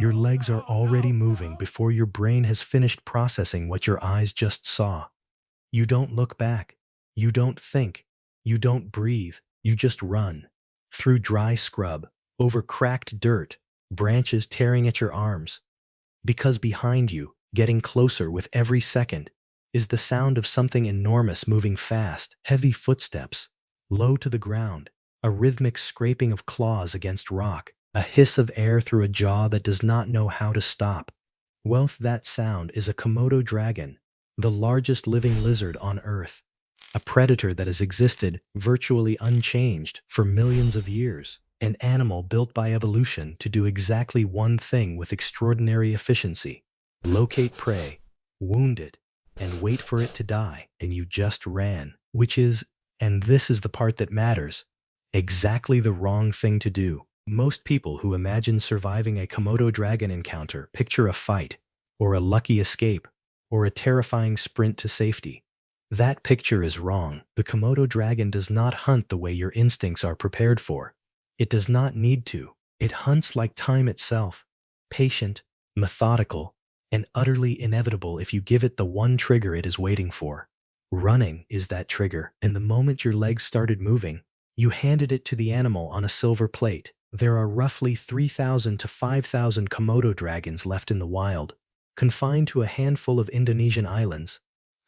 Your legs are already moving before your brain has finished processing what your eyes just saw. You don't look back. You don't think. You don't breathe. You just run. Through dry scrub, over cracked dirt, branches tearing at your arms. Because behind you, getting closer with every second, is the sound of something enormous moving fast, heavy footsteps, low to the ground, a rhythmic scraping of claws against rock, a hiss of air through a jaw that does not know how to stop. That sound is a Komodo dragon, the largest living lizard on Earth, a predator that has existed virtually unchanged for millions of years, an animal built by evolution to do exactly one thing with extraordinary efficiency: locate prey, wound it, and wait for it to die, and you just ran, which is, and this is the part that matters, exactly the wrong thing to do. Most people who imagine surviving a Komodo dragon encounter picture a fight, or a lucky escape, or a terrifying sprint to safety. That picture is wrong. The Komodo dragon does not hunt the way your instincts are prepared for. It does not need to. It hunts like time itself, patient, methodical, and utterly inevitable if you give it the one trigger it is waiting for. Running is that trigger, and the moment your legs started moving, you handed it to the animal on a silver plate. There are roughly 3,000 to 5,000 Komodo dragons left in the wild, confined to a handful of Indonesian islands: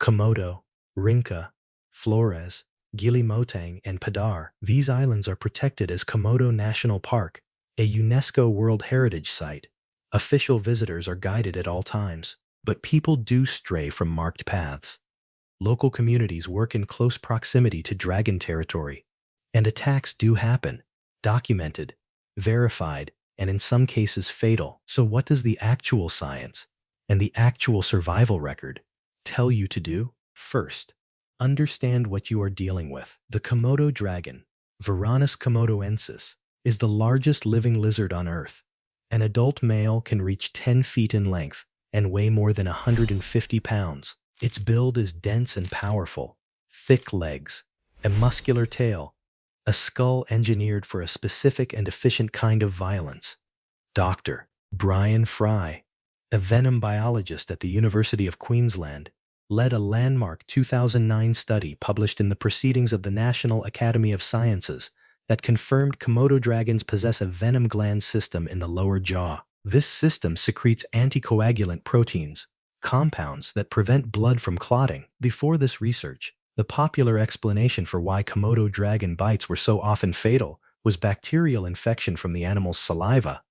Komodo, Rinca, Flores, Gili Motang, and Padar. These islands are protected as Komodo National Park, a UNESCO World Heritage Site. Official visitors are guided at all times, but people do stray from marked paths. Local communities work in close proximity to dragon territory, and attacks do happen, documented, verified, and in some cases fatal. So what does the actual science and the actual survival record tell you to do? First, understand what you are dealing with. The Komodo dragon, Varanus komodoensis, is the largest living lizard on Earth. An adult male can reach 10 feet in length and weigh more than 150 pounds. Its build is dense and powerful: thick legs, a muscular tail, a skull engineered for a specific and efficient kind of violence. Dr. Brian Fry, a venom biologist at the University of Queensland, led a landmark 2009 study published in the Proceedings of the National Academy of Sciences that confirmed Komodo dragons possess a venom gland system in the lower jaw. This system secretes anticoagulant proteins, compounds that prevent blood from clotting. Before this research, the popular explanation for why Komodo dragon bites were so often fatal was bacterial infection from the animal's saliva.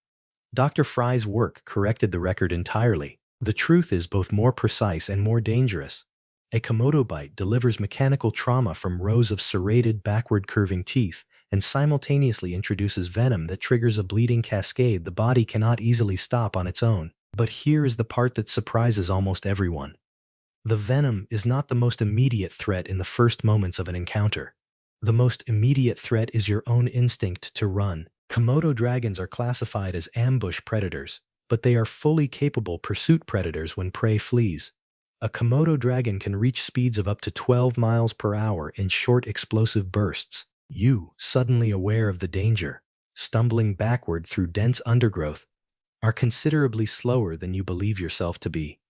Dr. Fry's work corrected the record entirely. The truth is both more precise and more dangerous. A Komodo bite delivers mechanical trauma from rows of serrated, backward-curving teeth and simultaneously introduces venom that triggers a bleeding cascade the body cannot easily stop on its own. But here is the part that surprises almost everyone. The venom is not the most immediate threat in the first moments of an encounter. The most immediate threat is your own instinct to run. Komodo dragons are classified as ambush predators, but they are fully capable pursuit predators when prey flees. A Komodo dragon can reach speeds of up to 12 miles per hour in short explosive bursts. You, suddenly aware of the danger, stumbling backward through dense undergrowth, are considerably slower than you believe yourself to be.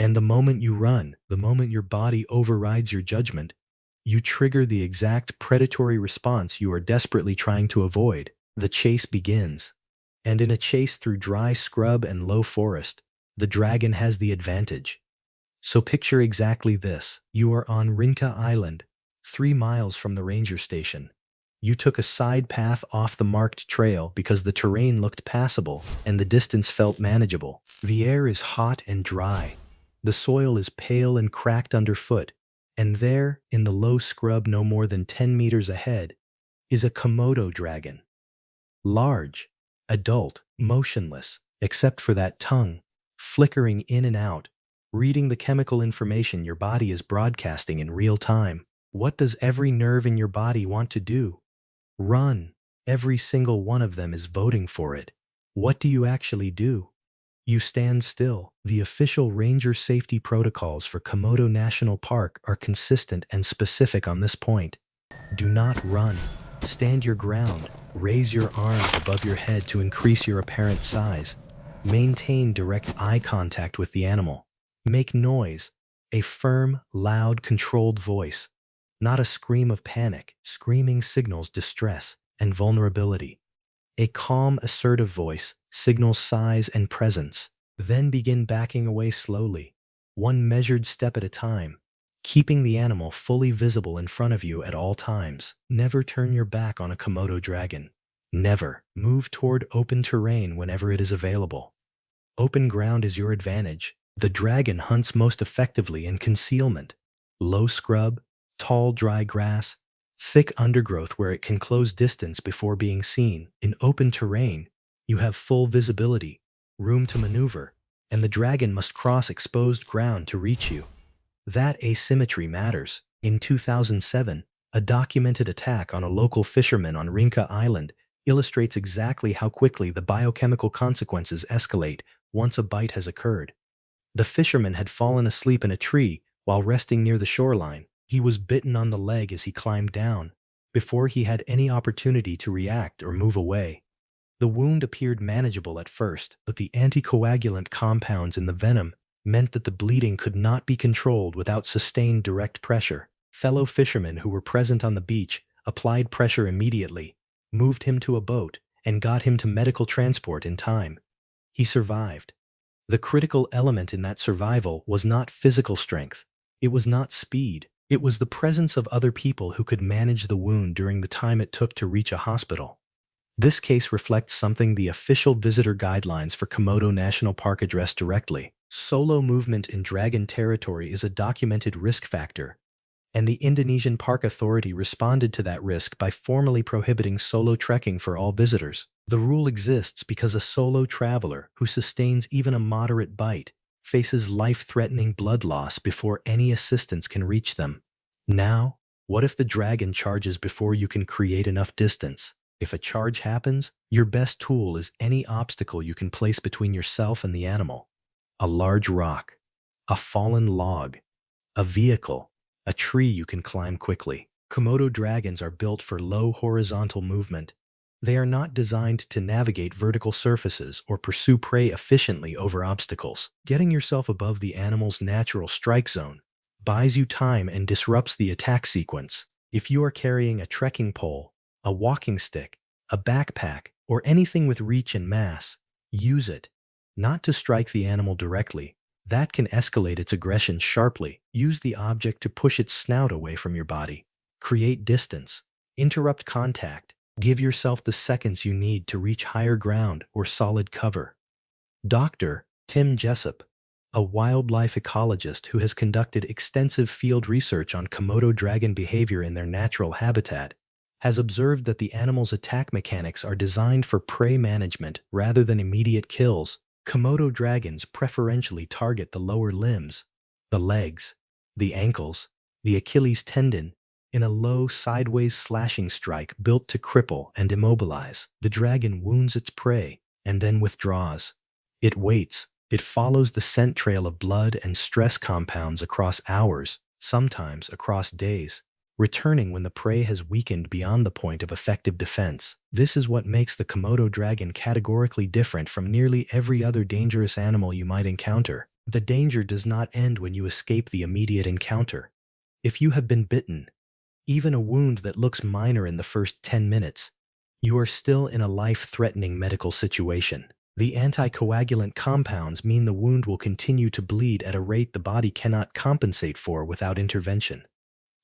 And the moment you run, the moment your body overrides your judgment, you trigger the exact predatory response you are desperately trying to avoid. The chase begins. And in a chase through dry scrub and low forest, the dragon has the advantage. So picture exactly this. You are on Rinca Island, 3 miles from the ranger station. You took a side path off the marked trail because the terrain looked passable and the distance felt manageable. The air is hot and dry. The soil is pale and cracked underfoot, and there, in the low scrub no more than 10 meters ahead, is a Komodo dragon. Large, adult, motionless, except for that tongue, flickering in and out, reading the chemical information your body is broadcasting in real time. What does every nerve in your body want to do? Run. Every single one of them is voting for it. What do you actually do? You stand still. The official ranger safety protocols for Komodo National Park are consistent and specific on this point. Do not run. Stand your ground. Raise your arms above your head to increase your apparent size. Maintain direct eye contact with the animal. Make noise, a firm, loud, controlled voice, not a scream of panic. Screaming signals distress and vulnerability. A calm, assertive voice signals size and presence. Then begin backing away slowly, one measured step at a time, keeping the animal fully visible in front of you at all times. Never turn your back on a Komodo dragon. Never. Move toward open terrain whenever it is available. Open ground is your advantage. The dragon hunts most effectively in concealment. Low scrub, tall dry grass, thick undergrowth where it can close distance before being seen. In open terrain, you have full visibility, room to maneuver, and the dragon must cross exposed ground to reach you. That asymmetry matters. In 2007, a documented attack on a local fisherman on Rinca Island illustrates exactly how quickly the biochemical consequences escalate once a bite has occurred. The fisherman had fallen asleep in a tree while resting near the shoreline. He was bitten on the leg as he climbed down, before he had any opportunity to react or move away. The wound appeared manageable at first, but the anticoagulant compounds in the venom meant that the bleeding could not be controlled without sustained direct pressure. Fellow fishermen who were present on the beach applied pressure immediately, moved him to a boat, and got him to medical transport in time. He survived. The critical element in that survival was not physical strength. It was not speed. It was the presence of other people who could manage the wound during the time it took to reach a hospital. This case reflects something the official visitor guidelines for Komodo National Park address directly. Solo movement in dragon territory is a documented risk factor, and the Indonesian Park Authority responded to that risk by formally prohibiting solo trekking for all visitors. The rule exists because a solo traveler who sustains even a moderate bite faces life-threatening blood loss before any assistance can reach them. Now, what if the dragon charges before you can create enough distance? If a charge happens, your best tool is any obstacle you can place between yourself and the animal. A large rock, a fallen log, a vehicle, a tree you can climb quickly. Komodo dragons are built for low horizontal movement. They are not designed to navigate vertical surfaces or pursue prey efficiently over obstacles. Getting yourself above the animal's natural strike zone buys you time and disrupts the attack sequence. If you are carrying a trekking pole, a walking stick, a backpack, or anything with reach and mass, use it. Not to strike the animal directly. That can escalate its aggression sharply. Use the object to push its snout away from your body. Create distance. Interrupt contact. Give yourself the seconds you need to reach higher ground or solid cover. Dr. Tim Jessup, a wildlife ecologist who has conducted extensive field research on Komodo dragon behavior in their natural habitat, has observed that the animal's attack mechanics are designed for prey management rather than immediate kills. Komodo dragons preferentially target the lower limbs, the legs, the ankles, the Achilles tendon, in a low sideways slashing strike built to cripple and immobilize. The dragon wounds its prey and then withdraws. It waits. It follows the scent trail of blood and stress compounds across hours, sometimes across days, returning when the prey has weakened beyond the point of effective defense. This is what makes the Komodo dragon categorically different from nearly every other dangerous animal you might encounter. The danger does not end when you escape the immediate encounter. If you have been bitten, even a wound that looks minor in the first 10 minutes, you are still in a life-threatening medical situation. The anticoagulant compounds mean the wound will continue to bleed at a rate the body cannot compensate for without intervention.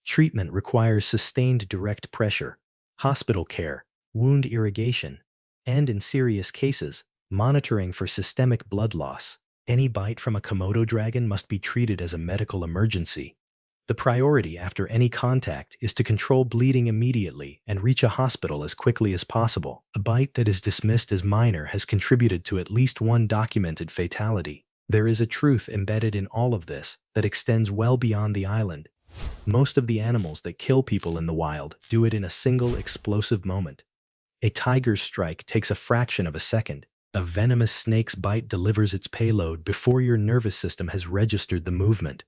Treatment requires sustained direct pressure, hospital care, wound irrigation, and in serious cases, monitoring for systemic blood loss. Any bite from a Komodo dragon must be treated as a medical emergency. The priority after any contact is to control bleeding immediately and reach a hospital as quickly as possible. A bite that is dismissed as minor has contributed to at least one documented fatality. There is a truth embedded in all of this that extends well beyond the island. Most of the animals that kill people in the wild do it in a single explosive moment. A tiger's strike takes a fraction of a second. A venomous snake's bite delivers its payload before your nervous system has registered the movement.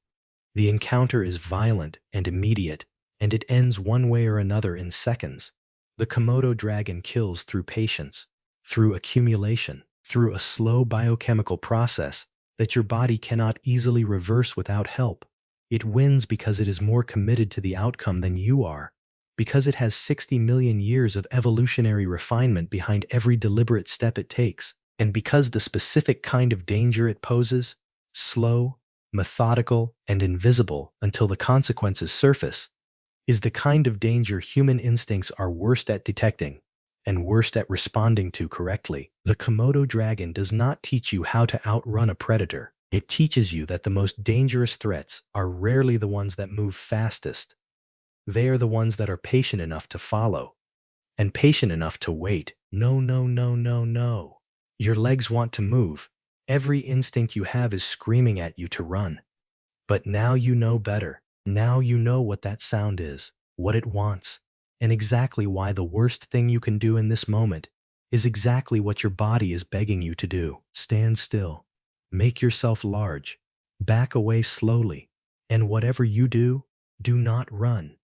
The encounter is violent and immediate, and it ends one way or another in seconds. The Komodo dragon kills through patience, through accumulation, through a slow biochemical process that your body cannot easily reverse without help. It wins because it is more committed to the outcome than you are, because it has 60 million years of evolutionary refinement behind every deliberate step it takes, and because the specific kind of danger it poses, slow, methodical, and invisible until the consequences surface, is the kind of danger human instincts are worst at detecting and worst at responding to correctly. The Komodo dragon does not teach you how to outrun a predator. It teaches you that the most dangerous threats are rarely the ones that move fastest. They are the ones that are patient enough to follow and patient enough to wait. No, no, no, no, no. Your legs want to move. Every instinct you have is screaming at you to run. But now you know better. Now you know what that sound is, what it wants, and exactly why the worst thing you can do in this moment is exactly what your body is begging you to do. Stand still. Make yourself large. Back away slowly. And whatever you do, do not run.